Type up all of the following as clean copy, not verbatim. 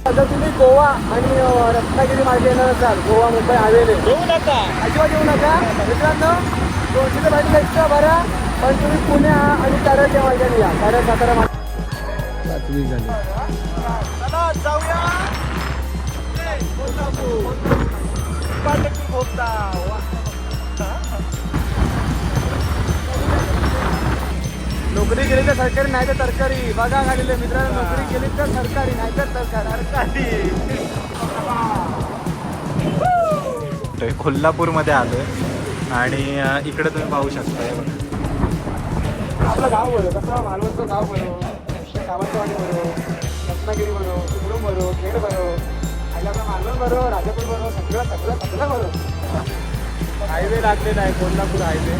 जर तुम्ही गोवा आणि रत्नागिरी मार्गे येणार असाल, गोवा मुंबई हायवेने येऊ नका, अजिबात येऊ नका मित्रांनो. 200 रुपये एक्स्ट्रा भरा, पण तुम्ही पुणे आणि कराडच्या मार्गाने या. कराड सातारा मार्गे झाली. चला जाऊया कोल्हापूर. नोकरी केली तर सरकारी, नाही तर तरकारी. बघा खालीले मित्रांनो, नोकरी केली तर सरकारी, नाही तर तरकारी. कोल्हापूरमध्ये आलोय आणि इकडे तुम्ही पाहू शकता. आपलं गाव बरो कसं, मालवणचं गाव बरो, सावंतवाडी बरो, रत्नागिरी बरो, चिपळूण बरो, खेड बरो, आणि आपलं मालवण बरो, राजापूर बरो, सगळं बरो. हायवे लागलेला आहे, कोल्हापूर हायवे.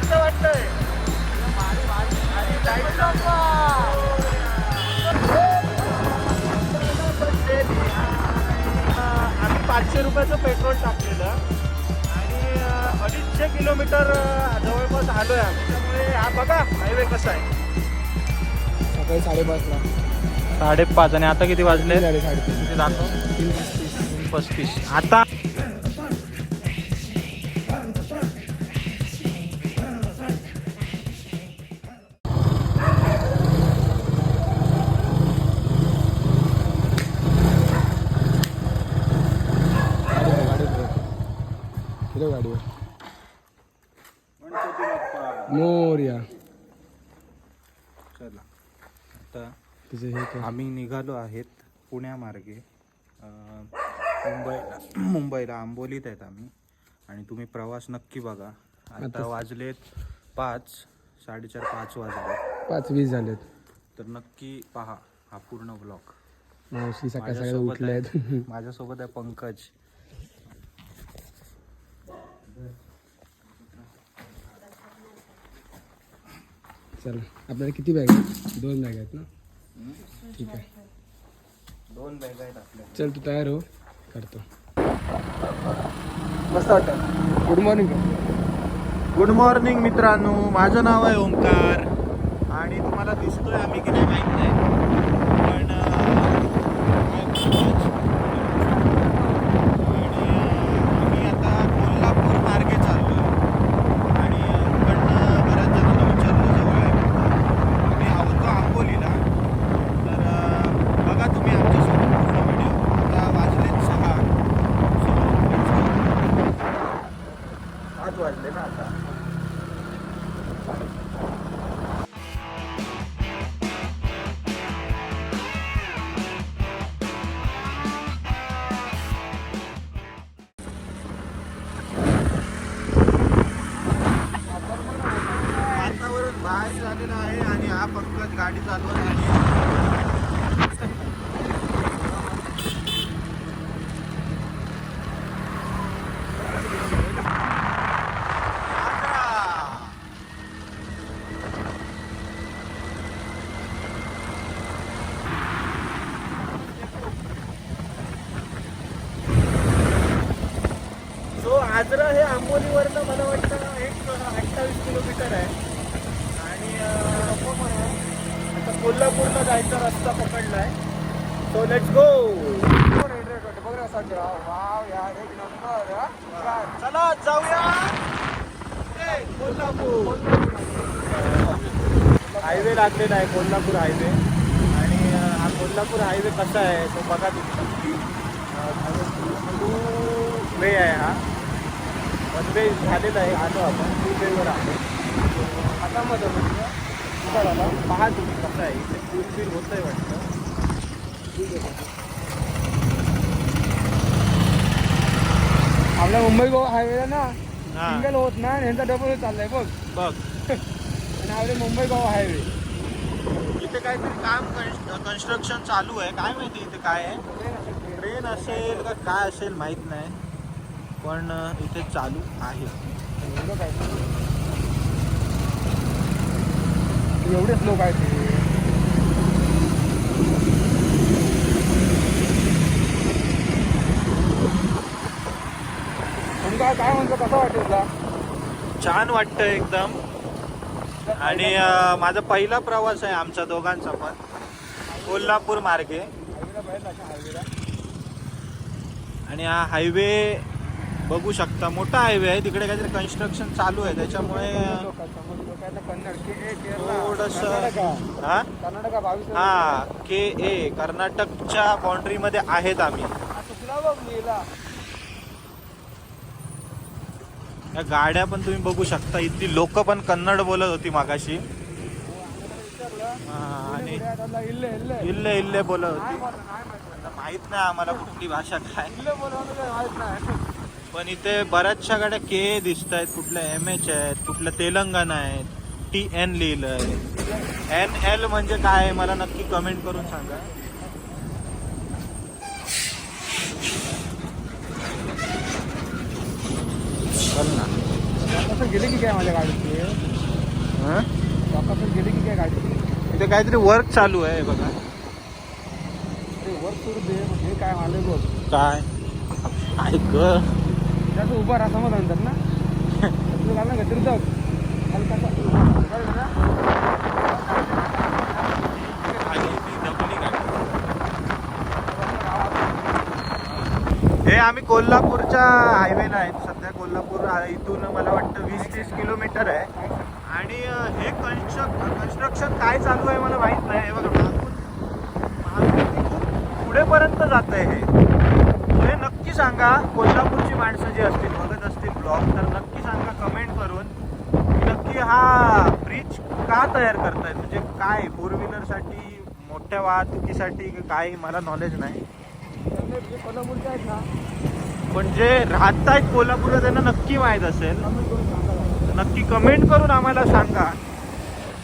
कसं वाटतंय? आम्ही 500 रुपयाचं पेट्रोल टाकलेलं आणि 250 किलोमीटर जवळपास आलोय आम्ही. त्यामुळे हा बघा हायवे कसा आहे. सकाळी 5:30ला 5:30 आणि आता किती वाजले? 3:30. किती दाखव? 3:35. आता गाडीवर मोर्या. चला आता तुझे हे आम्ही निघालो आहेत पुण्यामार्गे. मुंबईला आंबोलीत आहेत आम्ही आणि तुम्ही प्रवास नक्की बघा. आता वाजलेत 5, 4:30, 5 वाजले. 5:20 झालेत. तर नक्की पहा हा पूर्ण ब्लॉग. मावशी सकाळ सकाळी उठले आहेत. माझ्यासोबत आहे पंकज. चल आपल्याला किती बॅग आहेत? 2 बॅग आहेत ना. ठीक आहे, 2 बॅग आहेत आपल्या. चल तू तयार हो, करतो. मस्त वाटतं. Good morning. गुड मॉर्निंग मित्रांनो, माझं नाव आहे ओंकार आणि तुम्हाला दिसतोय आम्ही किती माहीत नाही, पण आम्ही आता कोल्हापूर मार्गे चाललो आणि इकडनं बऱ्याच जणांना विचारलं जवळ आहे. आम्ही आहोत आंबोलीला. तर बघा तुम्ही आमच्यासोबत पूर्ण व्हिडिओ. आता वाजलेत 6. 8 वाजले ना आता. वातावरण बाहेर झालेलं आहे आणि हा पंकज गाडी चालवत आहे. सो आजरा हे आंबोलीवरनं मला वाटतं 28 किलोमीटर आहे आणि आता कोल्हापूरला जायचा रस्ता पकडलाय. So let's go. चला जाऊया कोल्हापूर. हायवे लागलेला आहे, कोल्हापूर हायवे. आणि हा कोल्हापूर हायवे कसा आहे तो बघा तुम्ही. वे आहे हा, 1 वे झालेला आहे. आलो आपण 2 वेवर आहे आता. मध्ये पहा तुम्ही कसं आहे इथे. पूल होत आहे वाटतं. आपल्या मुंबई गोवा हायवेला ना सिंगल होत ना, ह्यांचा डबल चाललाय बघ. आणि आपले मुंबई गोवा हायवे इथे काहीतरी काम कन्स्ट्रक्शन चालू आहे. काय माहिती इथे काय आहे, ट्रेन असेल का काय असेल माहीत नाही, पण इथे चालू आहे. एवढेच लोक आहेत ते. काय म्हणतो, कसं वाटेल का? छान वाटतं एकदम. आणि माझा पहिला प्रवास आहे आमच्या दोघांचा पण कोल्हापूर मार्गे. बाहेर अशा हायवेला. आणि हा हायवे बघू शकता, मोठा हायवे आहे. तिकडे काहीतरी कन्स्ट्रक्शन चालू आहे, त्याच्यामुळे कन्नड थोडंसं हा कर्नाटका 22 हा KA कर्नाटकच्या बाउंड्रीमध्ये आहेत आम्ही. चुकला बघ लिहिला. या गाड्या पण तुम्ही बघू शकता, इथली लोक पण कन्नड बोलत होती मागाशी. आणि इल्ले इल्ले इल्ले इल्ले बोलत होती. नाही माहिती. आता माहित नाही आम्हाला कुठली भाषा काय, इल्ले बोलवलं काय माहित नाही. पण इथे बऱ्याचशा गाड्या KA दिसत आहेत, कुठल्या MH आहेत, कुठल्या तेलंगणा आहेत, TN लिहिलंय. NL म्हणजे काय आहे मला नक्की कमेंट करून सांगा. चल ना. वापस गेले की काय माझ्या गाडीची. हं? वापस गेले की काय गाडीची. इथे काहीतरी वर्क चालू आहे बघा. ते वर सुरू दे हे काय आले बघ. काय ऐक त्याचं उभा राहा समज नंतर ना. तुला घाल ना गतिर जाऊ. हे आम्ही कोल्हापूरच्या हायवेला आहेत सध्या. कोल्हापूर इथून मला वाटतं 20-30 किलोमीटर आहे. आणि हे कन्स्ट्रक्शन काय चालू आहे मला माहित नाही. हे बघा मागून खूप पुढेपर्यंत जात आहे हे नक्की सांगा. कोल्हापूरची माणसं जी असतील बघत असतील ब्लॉग, तर नक्की सांगा कमेंट करून की नक्की हा ब्रिज का तयार करतायत. म्हणजे काय फोर व्हीलरसाठी, मोठ्या वाहतुकीसाठी काय मला नॉलेज नाही. कोल्हापूरचे आहेत ना, पण जे राहतायत कोल्हापूरला त्यांना नक्की माहीत असेल. नक्की कमेंट करून आम्हाला सांगा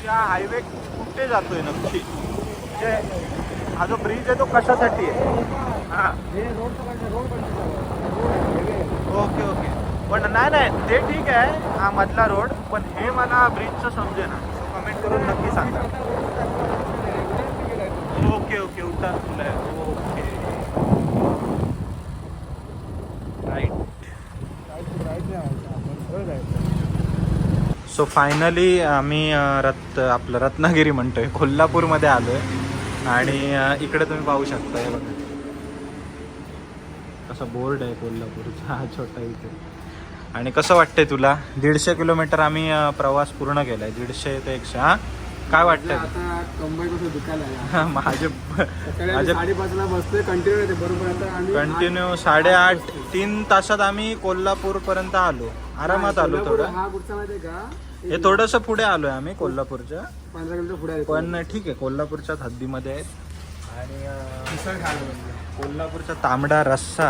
की हा हायवे कुठे जातोय नक्की. म्हणजे हा जो ब्रिज आहे तो कशासाठी आहे. हां हे रोड ओके ओके. पण नाही ते ठीक आहे हा मधला रोड, पण हे मला ब्रिजचं समजे ना. कमेंट करून नक्की सांगा. ओके ओके उड्डाण पूल आहे. Okay right. सो फायनली आम्ही आपलं रत्नागिरी म्हणतोय कोल्हापूरमध्ये आलो आहे. आणि इकडे तुम्ही पाहू शकता हे बघा कसं बोर्ड आहे कोल्हापूरचा हा छोटा इथे. आणि कसं वाटतंय तुला 150 किलोमीटर आम्ही प्रवास पूर्ण केला आहे. 150 ते 100. हां काय वाटतंय. आता कंबाई कसं दुखायला माझे 5:30ला बसतोय कंटिन्यू येते बरोबर. आता आम्ही कंटिन्यू 8.5-3 तासात आम्ही कोल्हापूरपर्यंत आलो. आरामात आलो. थोडं हा कुठचा माहिती आहे का, हे थोडंसं पुढे आलोय आम्ही कोल्हापूरच्या. 15 किलोमीटर पुढे आहे. पण ठीक आहे कोल्हापूरच्याच हद्दीमध्ये आहेत. आणि मिसळ खायला म्हणजे कोल्हापूरचा तांबडा रस्सा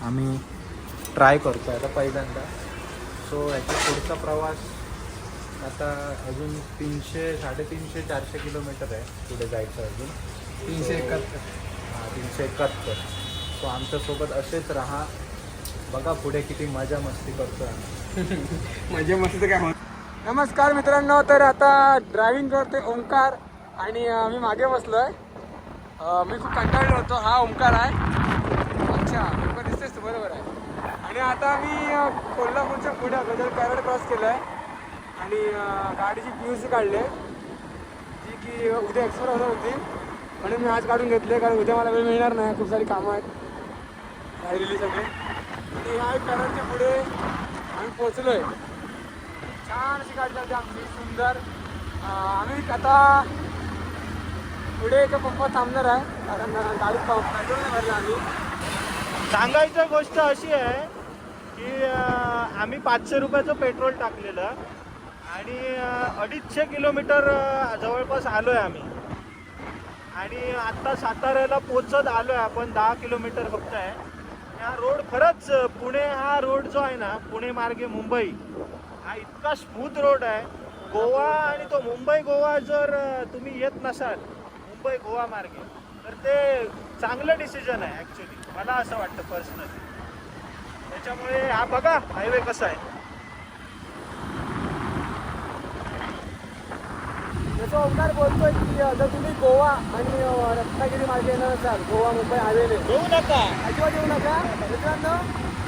आम्ही ट्राय करतो आता पहिल्यांदा. सो याचा पुढचा प्रवास आता अजून 300-350-400 किलोमीटर आहे पुढे जायचं अजून. 371. हां 371. सो आमच्यासोबत असेच राहा. बघा पुढे किती मजा मस्ती करतो आम्ही. म्हणजे मस्त काय होत. नमस्कार मित्रांनो, तर आता ड्रायव्हिंग करते ओंकार आणि मी मागे बसलोय. मी खूप कंटाळलो होतो. हा ओंकार आहे. अच्छा ओंकार दिसतेस तू बरोबर आहे. आणि आता मी कोल्हापूरच्या पुढे गजल कराड क्रॉस केलं आहे आणि गाडीची PUC काढली आहे जी की उद्या एक्सपायर होणार होती. म्हणून मी आज काढून घेतले कारण उद्या मला वेळ मिळणार नाही. खूप सारी कामं आहेत राहिलेली सगळे. आणि ह्या कराडच्या पुढे आम्ही पोचलो आहे. छान अशी गाडी चालते आमची सुंदर. आम्ही आता पुढे एका पंपात थांबणार आहे कारण गाडीत पेट्रोल नाही भरलं आम्ही. सांगायचं गोष्ट अशी आहे की आम्ही 500 रुपयाचं पेट्रोल टाकलेलं आणि 250 किलोमीटर जवळपास आलो आहे आम्ही. आणि आत्ता साताऱ्याला पोचत आलो आहे आपण. 10 किलोमीटर फक्त आहे. हा रोड खरंच पुणे हा रोड जो आहे ना पुणे मार्गे मुंबई हा इतका स्मूथ रोड आहे. गोवा आणि तो मुंबई गोवा जर तुम्ही येत नसाल मुंबई गोवा मार्गे तर ते चांगलं डिसिजन आहे ॲक्च्युली. मला असं वाटतं पर्सनली. त्याच्यामुळे हा बघा हायवे कसा आहे. जसं ओंकार बोलतोय की जर तुम्ही गोवा आणि रत्नागिरी मार्गे येणार असाल गोवा मुंबई हायवेने येऊ नका अजिबात येऊ नका मित्रांनो.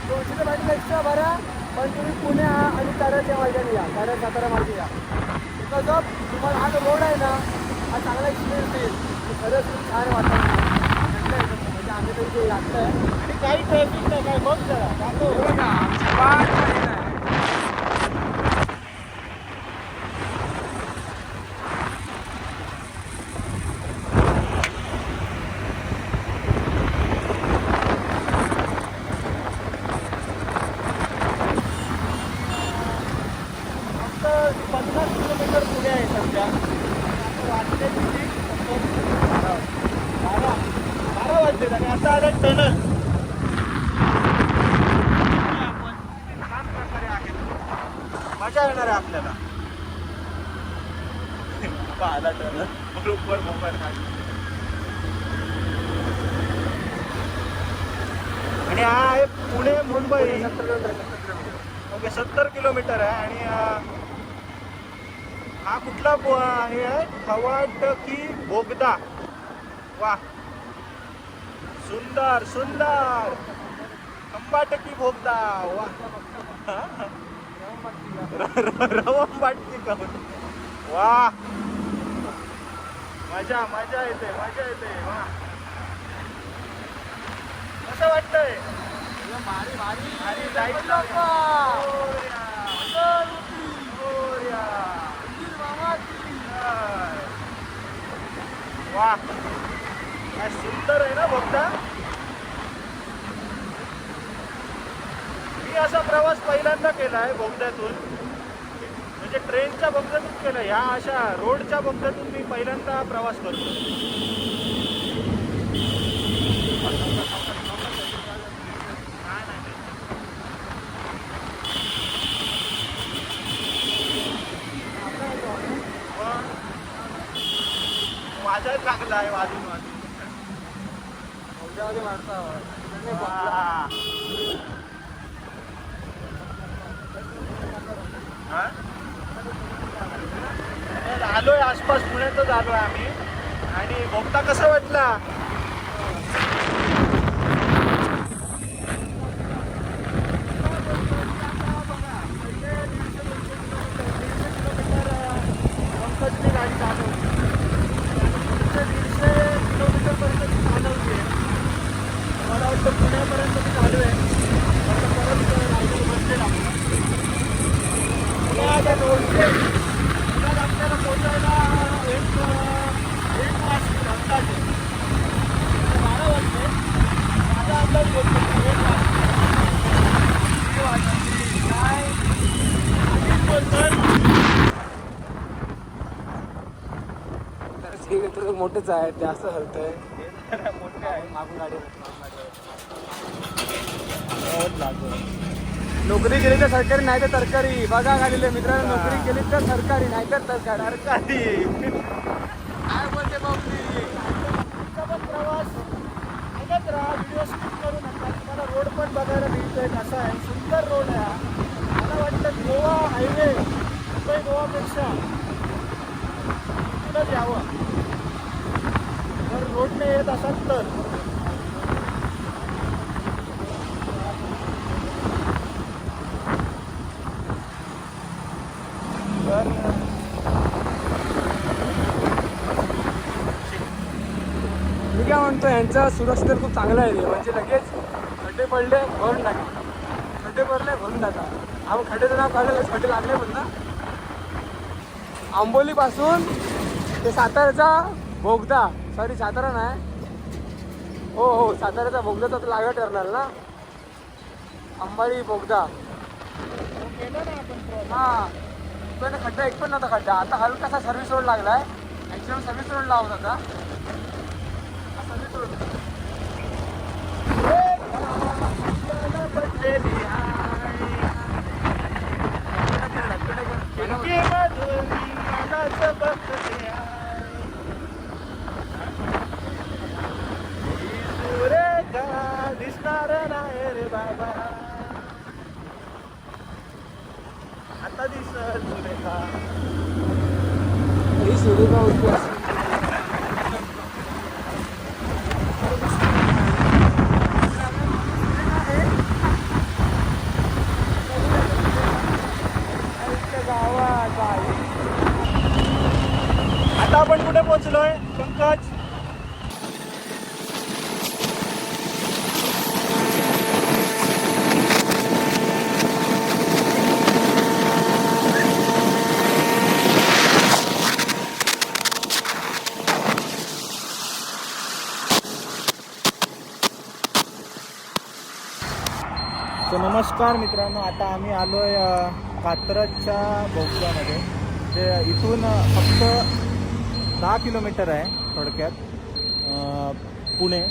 200 ते 250 एक्स्ट्रा भरा पण तुम्ही पुणे आणि कराडच्या मार्गाने या. कराड सातारा मार्गे या. बिकॉज ऑफ तुम्हाला हा जो रोड आहे ना हा चांगला एक्सपिरियन्स येईल. खरंच खूप छान वातावरण थंड आहे तसं. म्हणजे आम्ही तरी ते लागतंय आणि काही ट्रॅफिक नाही काय बघ जरा जातो. हे बघा आमची वाट पाहिजे आहे. फक्त 50 किलोमीटर पुढे आहे सध्या. आता वाजले किती? 12 वाजले आणि आता आलं टनल. आपण छान प्रकारे आहे. मजा येणार आहे आपल्याला. आला टनल बरोबर मोबाईल काढला. आणि हा आहे पुणे मुंबई. ओके 70 किलोमीटर आहे. आणि हा कुठला हे आहे खवाटकी बोगदा. वा सुंदर सुंदर खंबाटकी बोगदा. वा रवंबाटकी का वा मजा मजा येते मजा येते. वा कसं वाटतंय? भारी भारी आणि लाईट वा काय सुंदर आहे ना बोगदा. मी असा प्रवास पहिल्यांदा केला आहे बोगद्यातून. म्हणजे ट्रेनच्या बोगद्यातून केला. ह्या अशा रोडच्या बोगद्यातून मी पहिल्यांदा प्रवास करतो. वाजायला लागला आहे वाजून वाजून. बोगद्यामध्ये मारता आलोय आसपास पुण्यातच आलोय आम्ही. आणि बोगदा कसा वाटला? पंकजने गाडी चालवली. 150 किलोमीटरपर्यंत ती चालवली. मला वाटतं पुण्यापर्यंत ती चालू आहे. आता परत रायगड बसले लागतो. आपल्याला पोचायला एक वाजता अंदाजे 12 वाजले. माझा अंदाज बोलतो 1 वाजता काय आधीच बोलतोय. तर मोठेच आहे जास्त हलतंय. मोठे आहे. मागून गाडी लागतो. नोकरी केली तर सरकारी नाही तर तरकारी. बघा खालीले मित्रांनो, नोकरी केली तर सरकारी नाही तर तरकारी. सरकारी काय बोलते बाबली? तुमचा पण प्रवास ऐकत राहा. व्हिडिओ स्किप करू नका. तुम्हाला रोड पण बघायला मिळतोय कसा आहे. सुंदर रोड आहे हा. मला वाटतं गोवा हायवे मुंबई गोवापेक्षा इथूनच यावं जर रोडने येत असाल तर. मी काय म्हणतो, यांचा सुरक्षा तर खूप चांगला आहे रे. म्हणजे लगेच खड्डे पडले भरून टाका, खड्डे पडले भरून टाका. आपण खड्ड्याचं नाव काढलं, खड्डे लागले पण ना. आंबोलीपासून ते साताऱ्याचा बोगदा, सॉरी सातारा नाही, हो हो साताऱ्याचा बोगदा तर लागत ठरणार ना. अंबाडी बोगदा हां, पण खड्डा एक पण नव्हता खड्डा. आता हलकासा सर्व्हिस रोड लागलाय. ॲक्च्युअली सर्व्हिस रोड लावत होता. सर्व्हिस रोड दिसणार नाही रे बाबा. आता दिसत सुरेखा. ही सुरेखा होती. आता आपण कुठे पोहोचलोय पंकज? नमस्कार मित्रांनो, आता आम्ही आलो आहे कात्रजच्या बोगद्यामध्ये. जे इथून फक्त 10 किलोमीटर आहे थोडक्यात पुणे.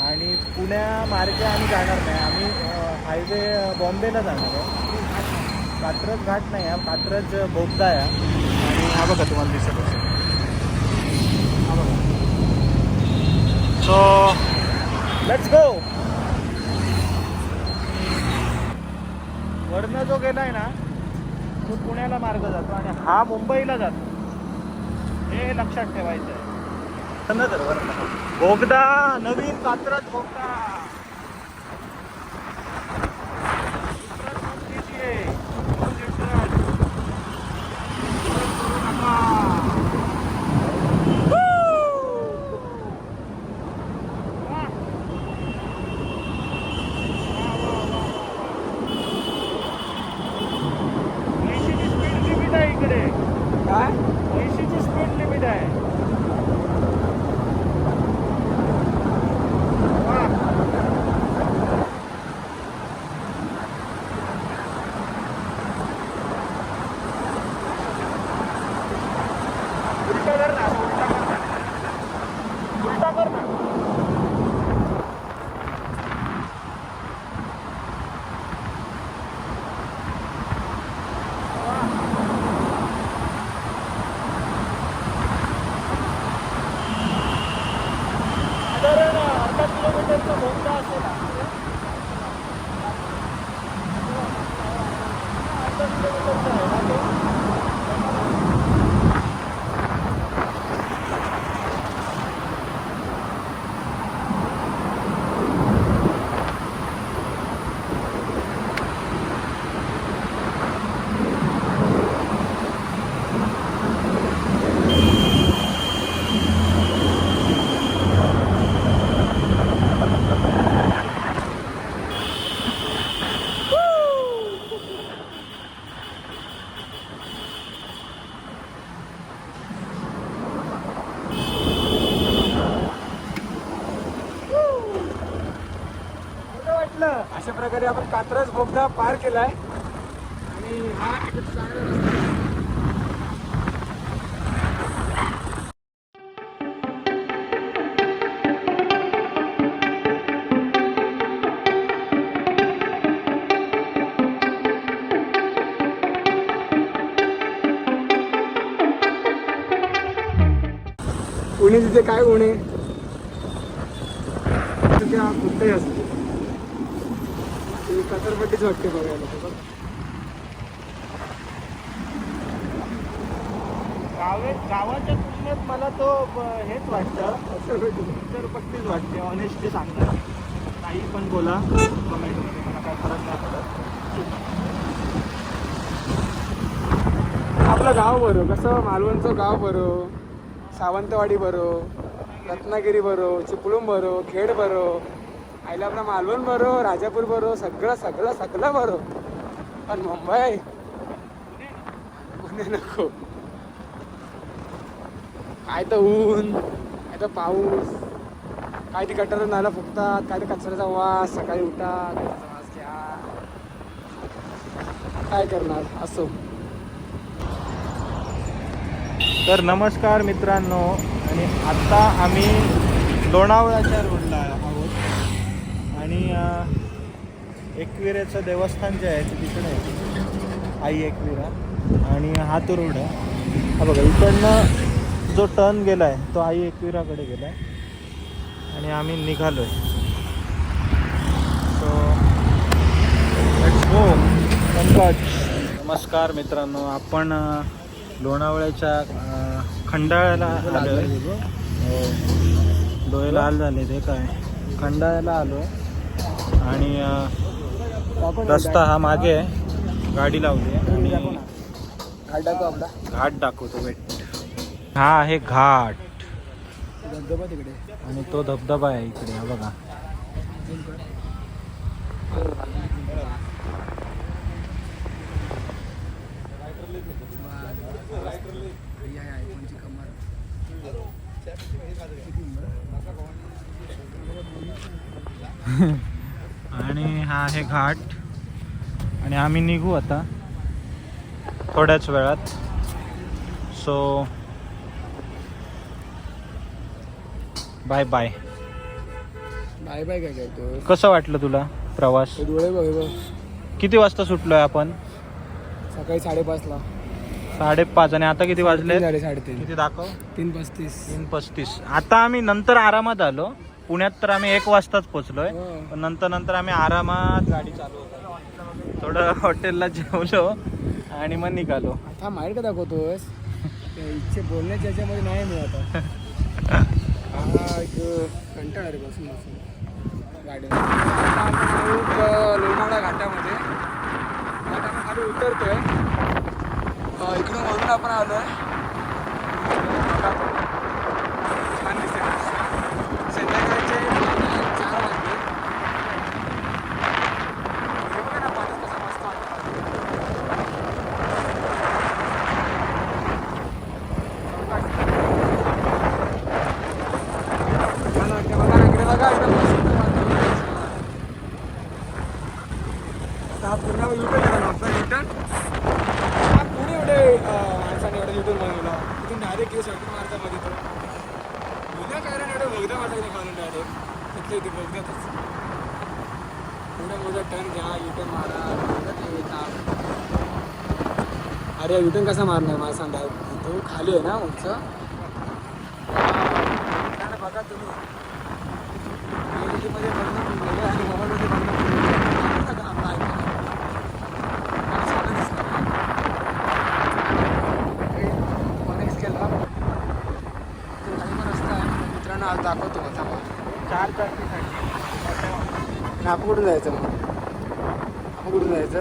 आणि पुण्यामार्गे आम्ही जाणार नाही, आम्ही हायवे बॉम्बेला जाणार आहे. कात्रज घाट नाही आहे, कात्रज बोगदा आहे. आणि हा बघा तुम्हाला दिसत असेल, हा बघा. So let's go. वरनं जो गेलाय ना तो पुण्याला मार्ग जातो आणि हा मुंबईला जातो, हे लक्षात ठेवायचं आहे. बोगदा, नवीन कात्रज बोगदा. काय 80ची स्पीड लिमिट आहे. उलटा कर ना, उलटा कर ना. साधारण अर्धा किलोमीटरचा बोगदा असेल. अर्धा किलोमीटरचा आहे ना तो. अशा प्रकारे आपण कात्रज बोगदा पार केलाय. आणि हा चांगला रस्ता आहे. उणे तिथे काय उणे त्या कुठेही असते, कचरपट्टीच वाटते बघायला. गावाच्या तुलनेत मला तो हेच वाटतं, कचरपट्टीच वाटते. ऑनेस्टली सांगणार, काही पण बोला कमेंटमध्ये, मला काय फरक नाही पडत. आपलं गाव बरं कसं, मालवणचं गाव बरं, सावंतवाडी बरं, रत्नागिरी बरं, चिपळूण बरं, खेड बरं, आईला आपला मालवण बरं, राजापूर बरं, सगळं सगळं सगळं बरं. पण मुंबई पुणे नको. काय तर ऊन, काय तर पाऊस, काय ती गटार नाला फुकतात, काय तर कचऱ्याचा वास, सकाळी उठा कचऱ्याचा वास घ्या, काय करणार असो. तर नमस्कार मित्रांनो, आणि आत्ता आम्ही लोणावळ्याच्या रोडला आहोत. आणि एकविरेचं देवस्थान जे आहे ते तिकडे आहे, आई एकविरा. आणि हा तो रोड आहे, हा बघा. इकडनं जो टर्न गेला आहे तो आई एकविराकडे गेला आहे. आणि आम्ही निघालो आहे. So let's go Pankaj. नमस्कार मित्रांनो, आपण लोणावळ्याच्या खंडाळ्याला आलो आहे. डोळे लाल झाले ते काय, खंडाळ्याला आलो आहे. आणि रस्ता हा मागे आहे, गाडी लावली आहे. आणि घाट दाखव आपला, घाट दाखवतो वेट. हा आहे घाट, धबधबा तिकडे. आणि तो धबधबा आहे इकडे, हा बघा. आणि हा आहे घाट. आणि आम्ही निघू आता थोड्याच वेळात. So bye bye. Bye bye काय करतो. कसं वाटलं तुला प्रवास? डोळे बघ बघ. किती वाजता सुटलोय आपण? सकाळी 5:30ला. 5:30. आणि आता किती वाजले? 3:30. किती दाखव? 3:35. 3:35. आता आम्ही नंतर आरामात आलो. पुण्यात तर आम्ही 1 वाजताच पोचलोय. पण नंतर आम्ही आरामात गाडी चालू होतो. थोडं हॉटेलला जेवलो आणि मग निघालो. आता माहीत का दाखवतोस? इच्छे बोलण्याच्या याच्यामध्ये नाही मिळत. कंटाळा रे बसून बसून गाडीवर. लोणावळा घाटामध्ये आता आपण खाली उतरतोय. इकडून वरून आपण आलोय. छान दिसते. संध्याकाळचे 4 वाजले. हे बघा ना पाणी कसं मस्त वाटतं. पूर्ण युटर्न केला आपला युटर्न. हा पुढे एवढे माणसाने एवढं युटर्न बनवला. तिथून डायरेक्ट येऊ शकतो मार्गामध्ये. तो उद्या कारण एवढं बघदा वाटत नाही काढून डायरेक्ट तिथलं इथे बघदातच. एवढं मोठं टर्न घ्या युटर्न मारा. अरे युटर्न कसा मारणार मला सांगा. तो खाली आहे ना उंच. बघा तुम्ही मध्ये बघणं आणि मोबाईलमध्ये बघणं मित्रांनो आज दाखवतो आता. 4 तारखेसाठी आपण कुठून जायचं मग? आपण कुठून जायचं?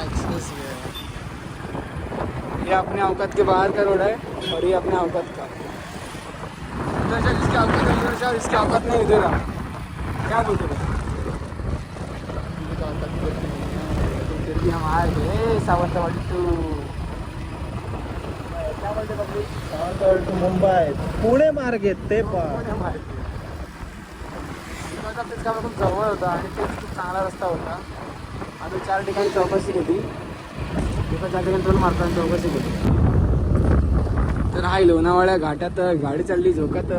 Express way. ये अपने औकात के बाहर का रोड है और ये अपने औकात का. इसकी औकात है इधर से और इसकी औकात नहीं इधर. क्या बोलते हो? फिर भी हम आए थे सावंतवाडी टू मुंबई पुणे मार्ग ते पण खूप जवळ होता आणि तेच खूप चांगला रस्ता होता. आम्ही 4 ठिकाणी चौकशी केली. एका 4 ठिकाणी टोल मारताना चौकशी केली. तर हा लोणावळ्या घाटात गाडी चालली झोकात.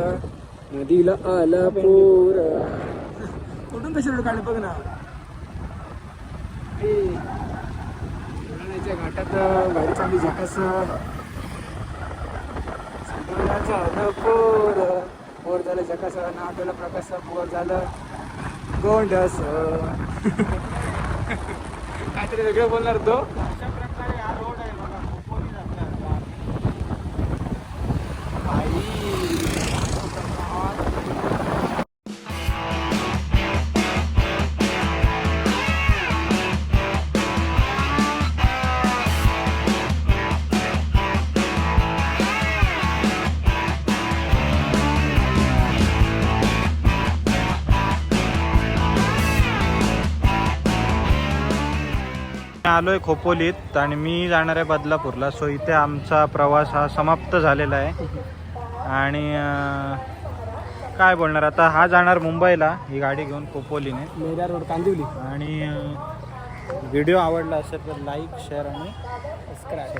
नदीला आलं पूर. कुठून कशी रोड काढली बघ ना. लोणावळ्याच्या घाटात गाडी चालली झोकास. झालं पोर झालं जकास. नाटोला प्रकाश पोर झालं गोंडस. काहीतरी वेगळं बोलणार तो. अशा प्रकारे हा रोड आहे बघा. आलोय खोपोलीत आणि मी जाणार आहे बदलापूरला. सो इथे आमचा प्रवास हा समाप्त झालेला आहे. आणि काय बोलणार आता. हा जाणार मुंबईला ही गाडी घेऊन खोपोलीने. मेरा रोड कांदिवली. आणि व्हिडिओ आवडला असेल तर लाईक शेअर आणि सबस्क्राईब.